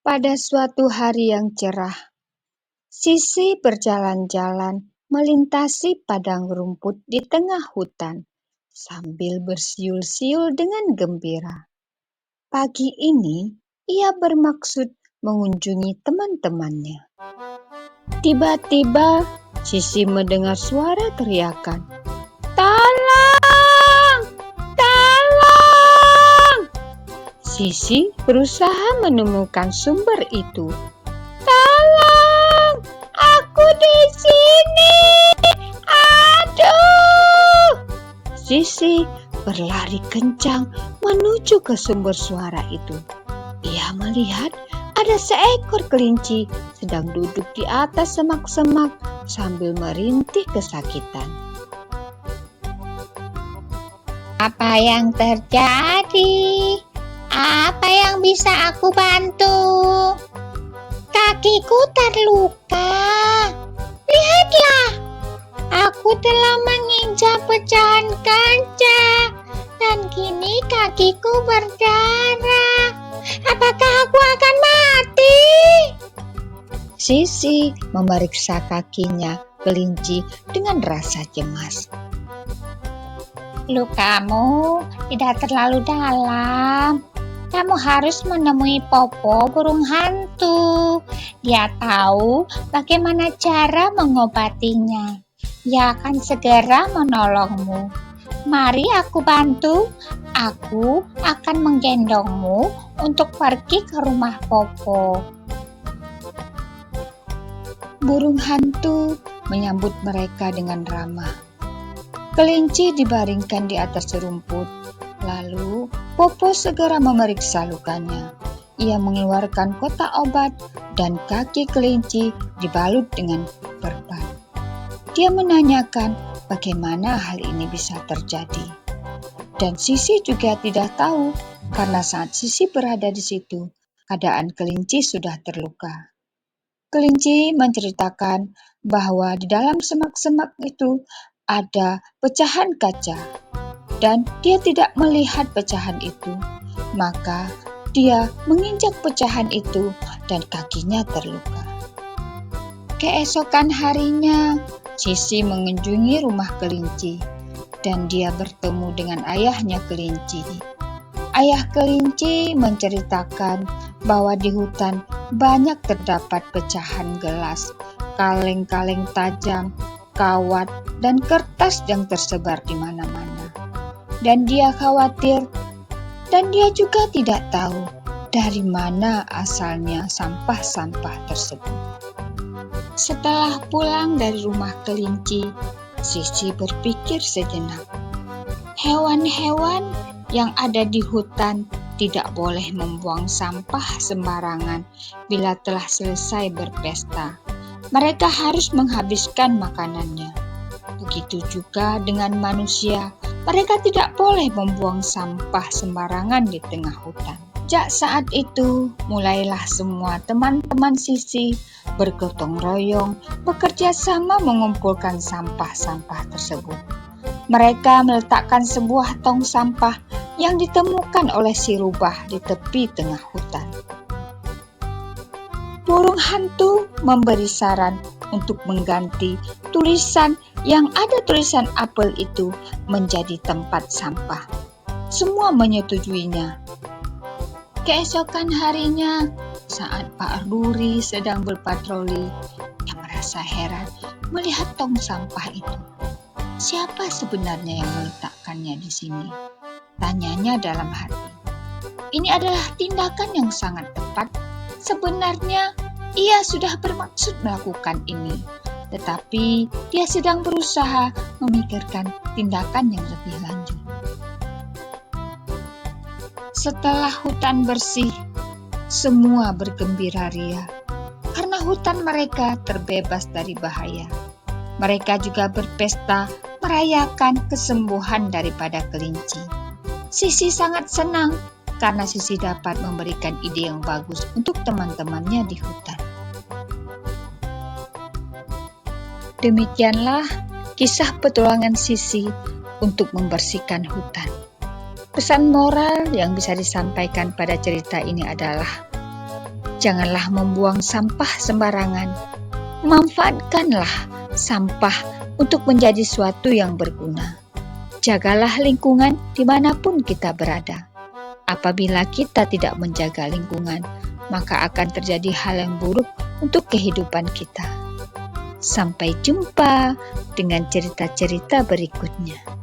Pada suatu hari yang cerah, Sisi berjalan-jalan melintasi padang rumput di tengah hutan sambil bersiul-siul dengan gembira. Pagi ini, ia bermaksud mengunjungi teman-temannya. Tiba-tiba, Sisi mendengar suara teriakan, "Tolong! Tolong!" Sisi berusaha menemukan sumber itu. "Tolong! Aku di sini! Aduh!" Sisi berlari kencang menuju ke sumber suara itu. Ia melihat ada seekor kelinci sedang duduk di atas semak-semak sambil merintih kesakitan. Apa yang terjadi? Apa yang bisa aku bantu? Kakiku terluka. Lihatlah, aku telah menginjak pecahan kaca dan kini kakiku berdarah. Apakah aku akan mati? Sisi memeriksa kakinya kelinci dengan rasa cemas. Lukamu tidak terlalu dalam. Kamu harus menemui Popo burung hantu. Dia tahu bagaimana cara mengobatinya. Dia akan segera menolongmu. Mari aku bantu. Aku akan menggendongmu untuk pergi ke rumah Popo. Burung hantu menyambut mereka dengan ramah. Kelinci dibaringkan di atas rumput. Lalu Popo segera memeriksa lukanya. Ia mengeluarkan kotak obat dan kaki kelinci dibalut dengan perban. Dia menanyakan bagaimana hal ini bisa terjadi. Dan Sisi juga tidak tahu karena saat Sisi berada di situ, keadaan kelinci sudah terluka. Kelinci menceritakan bahwa di dalam semak-semak itu ada pecahan kaca dan dia tidak melihat pecahan itu. Maka dia menginjak pecahan itu dan kakinya terluka. Keesokan harinya, Sisi mengunjungi rumah kelinci dan dia bertemu dengan ayahnya kelinci. Ayah kelinci menceritakan bahwa di hutan banyak terdapat pecahan gelas, kaleng-kaleng tajam, kawat, dan kertas yang tersebar di mana-mana. Dan dia khawatir, dan dia juga tidak tahu dari mana asalnya sampah-sampah tersebut. Setelah pulang dari rumah kelinci, Sisi berpikir sejenak. Hewan-hewan yang ada di hutan tidak boleh membuang sampah sembarangan bila telah selesai berpesta. Mereka harus menghabiskan makanannya. Begitu juga dengan manusia, mereka tidak boleh membuang sampah sembarangan di tengah hutan. Sejak saat itu, mulailah semua teman-teman Sisi bergotong royong bekerja sama mengumpulkan sampah-sampah tersebut. Mereka meletakkan sebuah tong sampah yang ditemukan oleh si rubah di tepi tengah hutan. Burung hantu memberi saran untuk mengganti tulisan yang ada tulisan apel itu menjadi tempat sampah. Semua menyetujuinya. Keesokan harinya, saat Pak Duri sedang berpatroli, dia merasa heran melihat tong sampah itu. Siapa sebenarnya yang meletakkannya di sini? Tanyanya dalam hati. Ini adalah tindakan yang sangat tepat. Sebenarnya ia sudah bermaksud melakukan ini, tetapi dia sedang berusaha memikirkan tindakan yang lebih lanjut. Setelah hutan bersih, semua bergembira ria karena hutan mereka terbebas dari bahaya. Mereka juga berpesta merayakan kesembuhan daripada kelinci. Sisi sangat senang karena Sisi dapat memberikan ide yang bagus untuk teman-temannya di hutan. Demikianlah kisah petualangan Sisi untuk membersihkan hutan. Pesan moral yang bisa disampaikan pada cerita ini adalah Janganlah membuang sampah sembarangan. Manfaatkanlah sampah untuk menjadi sesuatu yang berguna. Jagalah lingkungan dimanapun kita berada. Apabila kita tidak menjaga lingkungan, maka akan terjadi hal yang buruk untuk kehidupan kita. Sampai jumpa dengan cerita-cerita berikutnya.